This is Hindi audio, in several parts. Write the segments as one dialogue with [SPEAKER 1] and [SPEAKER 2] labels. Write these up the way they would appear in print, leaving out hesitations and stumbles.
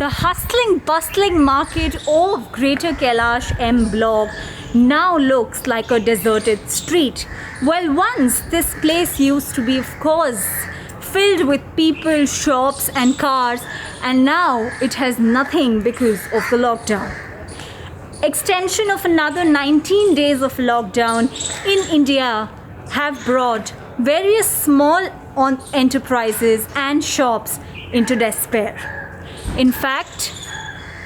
[SPEAKER 1] The hustling, bustling market of Greater Kailash M Block now looks like a deserted street. Well, once this place used to be, of course, filled with people, shops and cars, and now it has nothing because of the lockdown. Extension of another 19 days of lockdown in India have brought various small enterprises and shops into despair. In fact,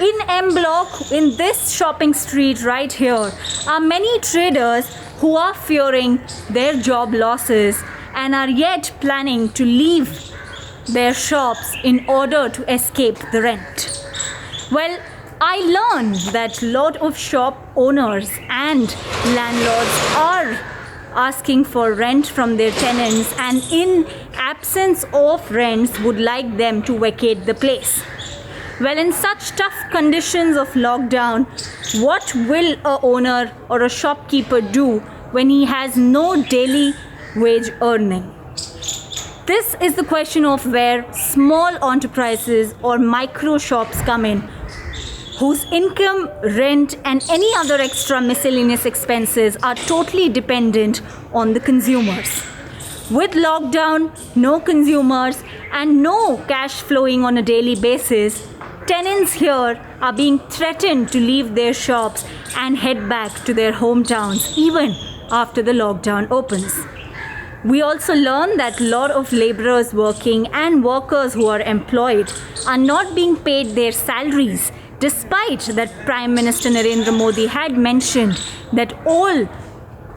[SPEAKER 1] in M Block, in this shopping street right here, are many traders who are fearing their job losses and are yet planning to leave their shops in order to escape the rent. Well, I learned that a lot of shop owners and landlords are asking for rent from their tenants, and in absence of rents would like them to vacate the place. Well, in such tough conditions of lockdown, what will a owner or a shopkeeper do when he has no daily wage earning? This is the question of where small enterprises or micro shops come in, whose income, rent and any other extra miscellaneous expenses are totally dependent on the consumers. With lockdown, no consumers and no cash flowing on a daily basis, tenants here are being threatened to leave their shops and head back to their hometowns even after the lockdown opens. We also learn that a lot of laborers working and workers who are employed are not being paid their salaries, despite that Prime Minister Narendra Modi had mentioned that all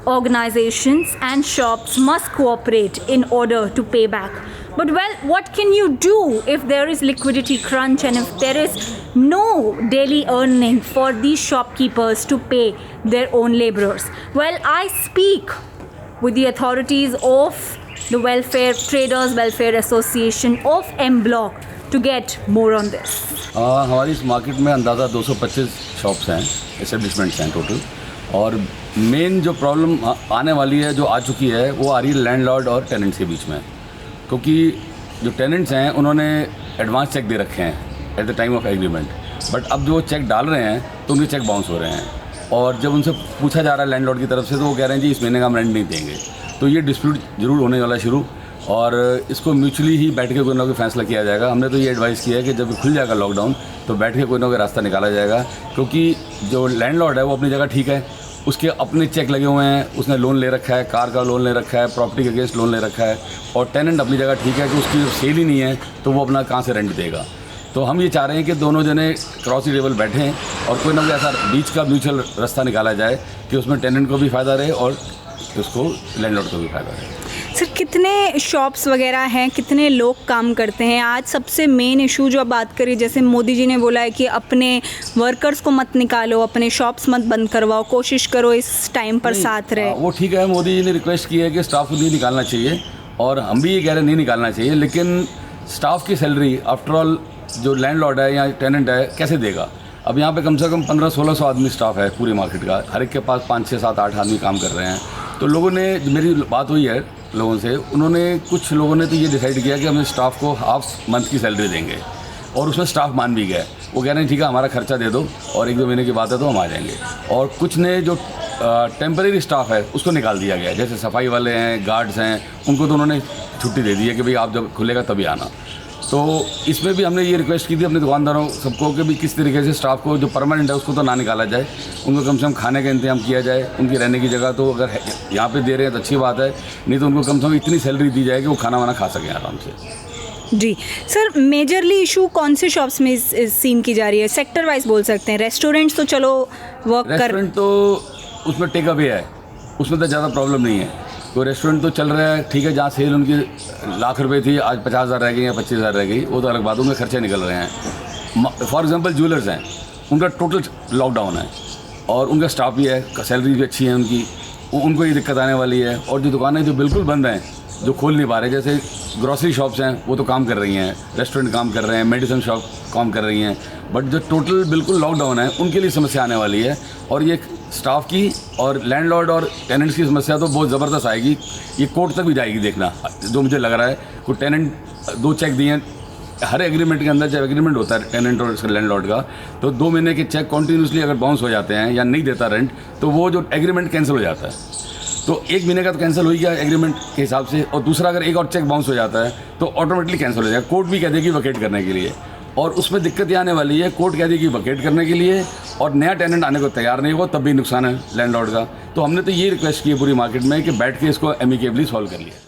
[SPEAKER 1] organizations and shops must cooperate in order to pay back. But well, what can you do if there is liquidity crunch and if there is no daily earning for these shopkeepers to pay their own laborers? Well, I speak with the authorities of the Traders Welfare Association of M Block to get more on this.
[SPEAKER 2] हमारी इस मार्केट में अंदाज़ा 225 शॉप्स हैं, एस्टेब्लिशमेंट्स हैं टोटल, और मेन जो प्रॉब्लम आने वाली है, जो आ चुकी है, वो आ रही है लैंडलॉर्ड और टेनेंट्स के बीच में। क्योंकि जो टेनेंट्स हैं उन्होंने एडवांस चेक दे रखे हैं at the time of agreement, but अब जो चेक डाल रहे हैं तो उनके चेक बाउंस हो रहे हैं, और जब उनसे पूछा जा रहा है लैंडलॉर्ड की तरफ से तो वो कह रहे हैं जी इस महीने का हम रेंट नहीं देंगे। तो ये डिस्प्यूट ज़रूर होने वाला है शुरू, और इसको म्यूचुअली ही बैठ के कोई ना कोई फैसला किया जाएगा। हमने तो ये एडवाइस किया है कि जब खुल जाएगा लॉकडाउन तो बैठ के कोई ना कोई रास्ता निकाला जाएगा, क्योंकि जो लैंडलॉर्ड है वो अपनी जगह ठीक है, उसके अपने चेक लगे हुए हैं, उसने लोन ले रखा है, कार का लोन ले रखा है, प्रॉपर्टी के अगेंस्ट लोन ले रखा है, और टेनेंट अपनी जगह ठीक है कि उसकी सेल ही नहीं है तो वो अपना कहाँ से रेंट देगा। तो हम ये चाह रहे हैं कि दोनों जने क्रॉस टेबल बैठें और कोई ना कोई ऐसा बीच का म्यूचुअल रास्ता निकाला जाए कि उसमें टेनेंट को भी फ़ायदा रहे और उसको लैंडलॉर्ड को भी फ़ायदा रहे।
[SPEAKER 1] सर, कितने शॉप्स वगैरह हैं, कितने लोग काम करते हैं? आज सबसे मेन इशू जो बात करी, जैसे मोदी जी ने बोला है कि अपने वर्कर्स को मत निकालो, अपने शॉप्स मत बंद करवाओ, कोशिश करो इस टाइम पर साथ रहे।
[SPEAKER 2] वो ठीक है, मोदी जी ने रिक्वेस्ट की है कि स्टाफ को नहीं निकालना चाहिए, और हम भी ये कह रहे हैं नहीं निकालना चाहिए, लेकिन स्टाफ की सैलरी आफ्टर ऑल जो लैंडलॉर्ड है या टेनेंट है कैसे देगा? अब यहाँ पे कम से कम 1500-1600 आदमी स्टाफ है पूरी मार्केट का, हर एक के पास 5, 6, 7, 8 आदमी काम कर रहे हैं। तो लोगों ने, मेरी बात हुई है लोगों से, उन्होंने कुछ लोगों ने तो ये डिसाइड किया कि हम स्टाफ को हाफ मंथ की सैलरी देंगे, और उसमें स्टाफ मान भी गया। वो कह रहे हैं ठीक है हमारा खर्चा दे दो और 1-2 महीने की बात है तो हम आ जाएंगे। और कुछ ने जो टेम्परेरी स्टाफ है उसको निकाल दिया गया, जैसे सफाई वाले हैं, गार्ड्स हैं, उनको तो उन्होंने छुट्टी दे दी है कि भाई आप जब खुलेगा तभी आना। तो इसमें भी हमने ये रिक्वेस्ट की थी अपने दुकानदारों सबको कि भी किस तरीके से स्टाफ को जो परमानेंट है उसको तो ना निकाला जाए, उनको कम से कम खाने का इंतजाम किया जाए, उनकी रहने की जगह तो अगर यहाँ पे दे रहे हैं तो अच्छी बात है, नहीं तो उनको कम से कम इतनी सैलरी दी जाए कि वो खाना वाना खा सकें आराम से।
[SPEAKER 1] जी सर, मेजरली इशू कौन से शॉप्स में सीन की जा रही है? सेक्टर वाइज बोल सकते हैं। रेस्टोरेंट्स तो चलो
[SPEAKER 2] रेस्टोरेंट तो उसमें टेक अवे है, उसमें तो ज़्यादा प्रॉब्लम नहीं है। कोई रेस्टोरेंट तो चल रहा है ठीक है, जहाँ सेल उनकी लाख रुपए थी आज 50,000 रह गई या 25,000 रह गई, वो तो अलग बात, उनके खर्चे निकल रहे हैं। फॉर एग्जांपल ज्वेलर्स हैं, उनका टोटल लॉकडाउन है और उनका स्टाफ भी है, सैलरी भी अच्छी है उनकी, उनको ये दिक्कत आने वाली है। और जो दुकानें जो बिल्कुल बंद हैं, जो खोल नहीं पा रहे, जैसे ग्रॉसरी शॉप्स हैं वो तो काम कर रही हैं, रेस्टोरेंट काम कर रहे हैं, मेडिसिन शॉप काम कर रही हैं, बट जो टोटल बिल्कुल लॉकडाउन है उनके लिए समस्या आने वाली है। और ये स्टाफ की और लैंडलॉर्ड और टेनेंट्स की समस्या तो बहुत ज़बरदस्त आएगी, ये कोर्ट तक भी जाएगी। देखना जो मुझे लग रहा है, कोई टेनेंट 2 चेक दिए हर एग्रीमेंट के अंदर जब एग्रीमेंट होता है टेनेंट और लैंडलॉर्ड का, तो 2 महीने के चेक कॉन्टीन्यूसली अगर बाउंस हो जाते हैं या नहीं देता रेंट, तो वो जो एग्रीमेंट कैंसिल हो जाता है। तो 1 महीने का तो कैंसिल हो ही गया एग्रीमेंट के हिसाब से, और दूसरा अगर एक और चेक बाउंस हो जाता है तो ऑटोमेटिकली कैंसिल हो जाएगा। कोर्ट भी कह देगी वकेट करने के लिए, और उसमें दिक्कत ये आने वाली है, कोर्ट कह देगी वकेट करने के लिए और नया टेनेंट आने को तैयार नहीं हो, तब भी नुकसान है लैंडलॉर्ड का। तो हमने तो ये रिक्वेस्ट की है पूरी मार्केट में कि बैठ के इसको एमिकेबली सॉल्व कर लिया।